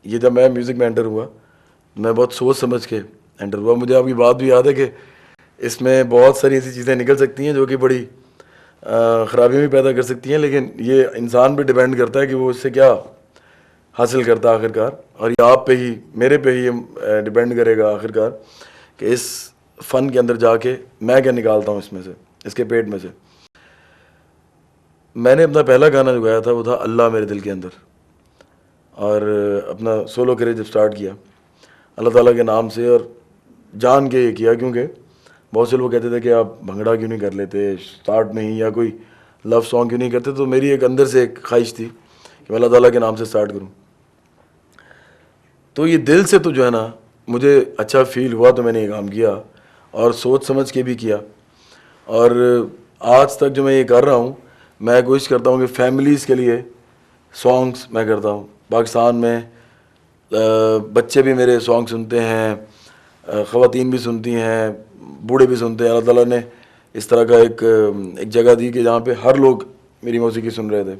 یہ جب میں میوزک میں انٹر ہوا میں بہت سوچ سمجھ کے انٹر ہوا. مجھے آپ کی بات بھی یاد ہے کہ اس میں بہت ساری ایسی چیزیں نکل سکتی ہیں جو کہ بڑی خرابیاں بھی پیدا کر سکتی ہیں, لیکن یہ انسان پہ ڈیپینڈ کرتا ہے کہ وہ اس سے کیا حاصل کرتا ہے آخر کار. اور یہ آپ پہ ہی میرے پہ ہی ڈیپینڈ کرے گا آخر کار کہ اس فن کے اندر جا کے میں کیا نکالتا ہوں اس میں سے, اس کے پیٹ میں سے. میں نے اپنا پہلا گانا جو گایا تھا وہ تھا اللہ میرے دل کے اندر, اور اپنا سولو کریئر جب سٹارٹ کیا اللہ تعالیٰ کے نام سے, اور جان کے یہ کیا کیونکہ بہت سے لوگ کہتے تھے کہ آپ بھنگڑا کیوں نہیں کر لیتے سٹارٹ میں ہی, یا کوئی لو سانگ کیوں نہیں کرتے. تو میری ایک اندر سے ایک خواہش تھی کہ میں اللہ تعالیٰ کے نام سے سٹارٹ کروں. تو یہ دل سے تو جو ہے نا مجھے اچھا فیل ہوا تو میں نے یہ کام کیا, اور سوچ سمجھ کے بھی کیا. اور آج تک جو میں یہ کر رہا ہوں میں کوشش کرتا ہوں کہ فیملیز کے لیے سانگس میں کرتا ہوں. پاکستان میں بچے بھی میرے سانگ سنتے ہیں, خواتین بھی سنتی ہیں, بوڑھے بھی سنتے ہیں. اللہ تعالیٰ نے اس طرح کا ایک جگہ دی کہ جہاں پہ ہر لوگ میری موسیقی سن رہے تھے.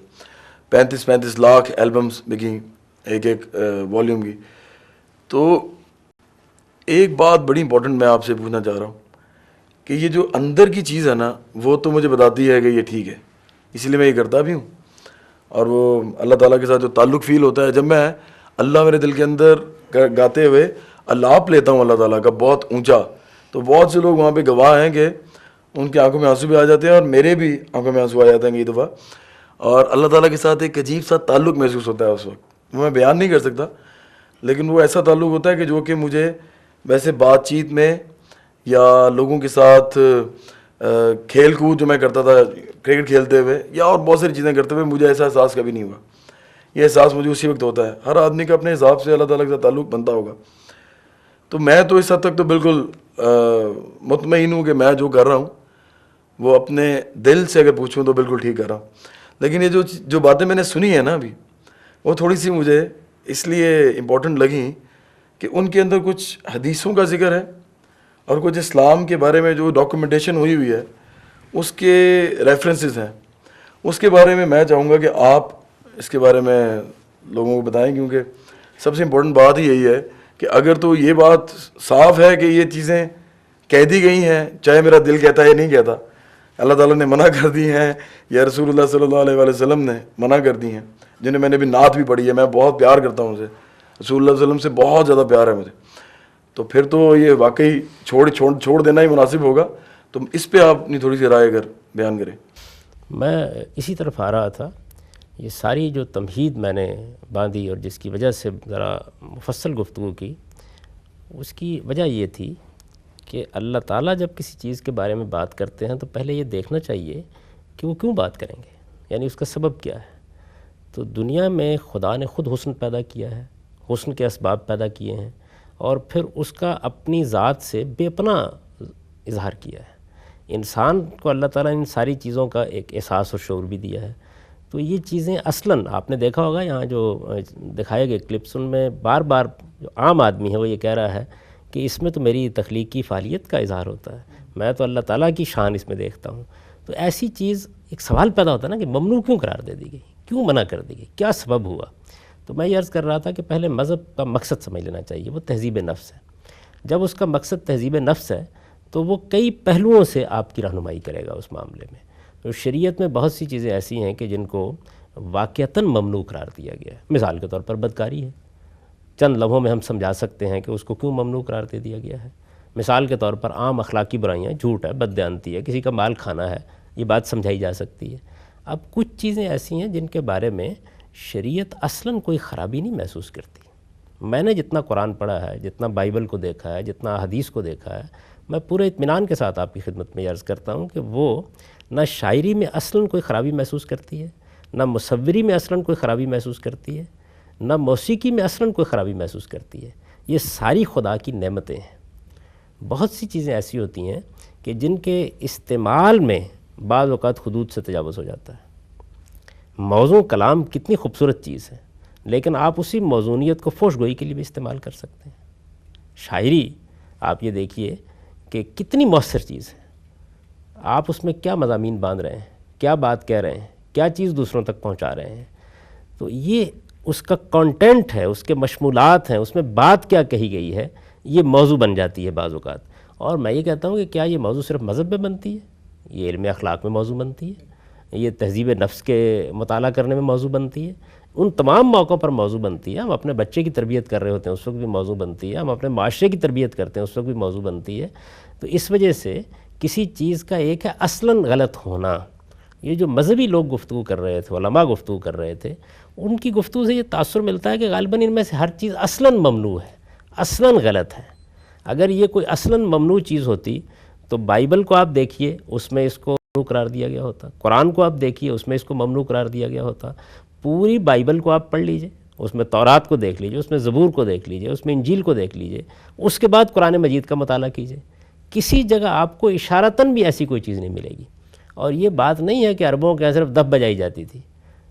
35 لاکھ البمس بکی ایک والیوم کی. تو ایک بات بڑی امپورٹنٹ میں آپ سے پوچھنا چاہ رہا ہوں کہ یہ جو اندر کی چیز ہے نا وہ تو مجھے بتاتی ہے کہ یہ ٹھیک ہے, اسی لیے میں یہ کرتا بھی ہوں. اور وہ اللہ تعالیٰ کے ساتھ جو تعلق فیل ہوتا ہے جب میں اللہ میرے دل کے اندر گاتے ہوئے الاپ لیتا ہوں اللہ تعالیٰ کا بہت اونچا, تو بہت سے لوگ وہاں پہ گواہ ہیں کہ ان کی آنکھوں میں آنسو بھی آ جاتے ہیں, اور میرے بھی آنکھوں میں آنسو آ جاتے ہیں کئی دفعہ. اور اللہ تعالیٰ کے ساتھ ایک عجیب سا تعلق محسوس ہوتا ہے اس وقت, وہ میں بیان نہیں کر سکتا, لیکن وہ ایسا تعلق ہوتا ہے کہ جو کہ مجھے ویسے بات چیت میں یا لوگوں کے ساتھ کھیل کود جو میں کرتا تھا کرکٹ کھیلتے ہوئے یا اور بہت ساری چیزیں کرتے ہوئے مجھے ایسا احساس کبھی نہیں ہوا. یہ احساس مجھے اسی وقت ہوتا ہے. ہر آدمی کا اپنے حساب سے اللہ تعالیٰ کے ساتھ تعلق بنتا ہوگا. تو میں تو اس حد تک تو بالکل مطمئن ہوں کہ میں جو کر رہا ہوں وہ اپنے دل سے اگر پوچھوں تو بالکل ٹھیک کر رہا ہوں. لیکن یہ جو باتیں میں نے سنی ہیں نا ابھی وہ تھوڑی سی مجھے اس لیے امپورٹنٹ لگیں کہ ان کے اندر کچھ حدیثوں کا ذکر ہے اور کچھ اسلام کے بارے میں جو ڈاکومنٹیشن ہوئی ہے اس کے ریفرنسز ہیں. اس کے بارے میں میں چاہوں گا کہ آپ اس کے بارے میں لوگوں کو بتائیں, کیونکہ سب سے امپورٹنٹ بات ہی یہی ہے کہ اگر تو یہ بات صاف ہے کہ یہ چیزیں کہہ دی گئی ہیں, چاہے میرا دل کہتا ہے یا نہیں کہتا, اللہ تعالیٰ نے منع کر دی ہیں یا رسول اللہ صلی اللہ علیہ وآلہ وسلم نے منع کر دی ہیں, جنہیں میں نے بھی نعت بھی پڑھی ہے, میں بہت پیار کرتا ہوں اسے, رسول اللہ صلی اللہ علیہ وسلم سے بہت زیادہ پیار ہے مجھے, تو پھر تو یہ واقعی چھوڑ دینا ہی مناسب ہوگا. تو اس پہ آپ اپنی تھوڑی سی رائے اگر بیان کریں. میں اسی طرف آ رہا تھا. یہ ساری جو تمہید میں نے باندھی اور جس کی وجہ سے ذرا مفصل گفتگو کی, اس کی وجہ یہ تھی کہ اللہ تعالیٰ جب کسی چیز کے بارے میں بات کرتے ہیں تو پہلے یہ دیکھنا چاہیے کہ وہ کیوں بات کریں گے, یعنی اس کا سبب کیا ہے. تو دنیا میں خدا نے خود حسن پیدا کیا ہے, حسن کے اسباب پیدا کیے ہیں, اور پھر اس کا اپنی ذات سے بے پناہ اظہار کیا ہے. انسان کو اللہ تعالیٰ نے ان ساری چیزوں کا ایک احساس اور شعور بھی دیا ہے. تو یہ چیزیں اصلاً آپ نے دیکھا ہوگا یہاں جو دکھائے گئے کلپس, ان میں بار بار جو عام آدمی ہے وہ یہ کہہ رہا ہے کہ اس میں تو میری تخلیقی فعالیت کا اظہار ہوتا ہے, میں تو اللہ تعالیٰ کی شان اس میں دیکھتا ہوں. تو ایسی چیز ایک سوال پیدا ہوتا ہے نا کہ ممنوع کیوں قرار دے دی گئی, کیوں منع کر دی گئی, کیا سبب ہوا. تو میں یہ عرض کر رہا تھا کہ پہلے مذہب کا مقصد سمجھ لینا چاہیے, وہ تہذیب نفس ہے. جب اس کا مقصد تہذیب نفس ہے تو وہ کئی پہلوؤں سے آپ کی رہنمائی کرے گا اس معاملے میں. تو شریعت میں بہت سی چیزیں ایسی ہیں کہ جن کو واقعتاً ممنوع قرار دیا گیا ہے. مثال کے طور پر بدکاری ہے, چند لمحوں میں ہم سمجھا سکتے ہیں کہ اس کو کیوں ممنوع قرار دے دیا گیا ہے. مثال کے طور پر عام اخلاقی برائیاں, جھوٹ ہے, بددیانتی ہے, کسی کا مال کھانا ہے, یہ بات سمجھائی جا سکتی ہے. اب کچھ چیزیں ایسی ہیں جن کے بارے میں شریعت اصلاً کوئی خرابی نہیں محسوس کرتی. میں نے جتنا قرآن پڑھا ہے, جتنا بائبل کو دیکھا ہے, جتنا حدیث کو دیکھا ہے, میں پورے اطمینان کے ساتھ آپ کی خدمت میں عرض کرتا ہوں کہ وہ نہ شاعری میں اصلاً کوئی خرابی محسوس کرتی ہے, نہ مصوری میں اصلاً کوئی خرابی محسوس کرتی ہے, نہ موسیقی میں اصلاً کوئی خرابی محسوس کرتی ہے. یہ ساری خدا کی نعمتیں ہیں. بہت سی چیزیں ایسی ہوتی ہیں کہ جن کے استعمال میں بعض اوقات حدود سے تجاوز ہو جاتا ہے. موزوں کلام کتنی خوبصورت چیز ہے, لیکن آپ اسی موزونیت کو فوش گوئی کے لیے بھی استعمال کر سکتے ہیں. شاعری آپ یہ دیکھیے کہ کتنی مؤثر چیز ہے, آپ اس میں کیا مضامین باندھ رہے ہیں, کیا بات کہہ رہے ہیں, کیا چیز دوسروں تک پہنچا رہے ہیں. تو یہ اس کا کانٹینٹ ہے، اس کے مشمولات ہیں، اس میں بات کیا کہی گئی ہے، یہ موضوع بن جاتی ہے بعض اوقات۔ اور میں یہ کہتا ہوں کہ کیا یہ موضوع صرف مذہب میں بنتی ہے؟ یہ علم اخلاق میں موضوع بنتی ہے، یہ تہذیب نفس کے مطالعہ کرنے میں موضوع بنتی ہے، ان تمام موقعوں پر موضوع بنتی ہے۔ ہم اپنے بچے کی تربیت کر رہے ہوتے ہیں اس وقت بھی موضوع بنتی ہے، ہم اپنے معاشرے کی تربیت کرتے ہیں اس وقت بھی موضوع بنتی ہے۔ تو اس وجہ سے کسی چیز کا ایک ہے اصلاً غلط ہونا۔ یہ جو مذہبی لوگ گفتگو کر رہے تھے، علماء گفتگو کر رہے تھے، ان کی گفتگو سے یہ تاثر ملتا ہے کہ غالباً ان میں سے ہر چیز اصلاً ممنوع ہے، اصلاً غلط ہے۔ اگر یہ کوئی اصلاً ممنوع چیز ہوتی تو بائبل کو آپ دیکھیے، اس میں اس کو ممنوع قرار دیا گیا ہوتا، قرآن کو آپ دیکھیے، اس میں اس کو ممنوع قرار دیا گیا ہوتا، پوری بائبل کو آپ پڑھ لیجئے، اس میں تورات کو دیکھ لیجئے، اس میں زبور کو دیکھ لیجئے، اس میں انجیل کو دیکھ لیجئے، اس کے بعد قرآن مجید کا مطالعہ کیجئے، کسی جگہ آپ کو اشارتاً بھی ایسی کوئی چیز نہیں ملے گی۔ اور یہ بات نہیں ہے کہ عربوں کے یہاں صرف دف بجائی جاتی تھی،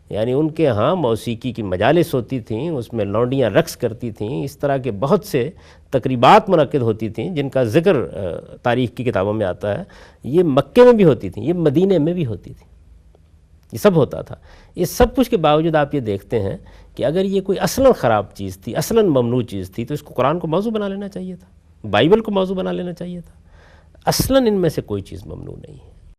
یعنی ان کے ہاں موسیقی کی مجالس ہوتی تھیں، اس میں لونڈیاں رقص کرتی تھیں، اس طرح کے بہت سے تقریبات منعقد ہوتی تھیں جن کا ذکر تاریخ کی کتابوں میں آتا ہے۔ یہ مکے میں بھی ہوتی تھیں، یہ مدینے میں بھی ہوتی تھیں، یہ سب ہوتا تھا۔ اس سب کچھ کے باوجود آپ یہ دیکھتے ہیں کہ اگر یہ کوئی اصلاً خراب چیز تھی، اصلاً ممنوع چیز تھی، تو اس کو قرآن کو موضوع بنا لینا چاہیے تھا، بائبل کو موضوع بنا لینا چاہیے تھا۔ اصلاً ان میں سے کوئی چیز ممنوع نہیں ہے۔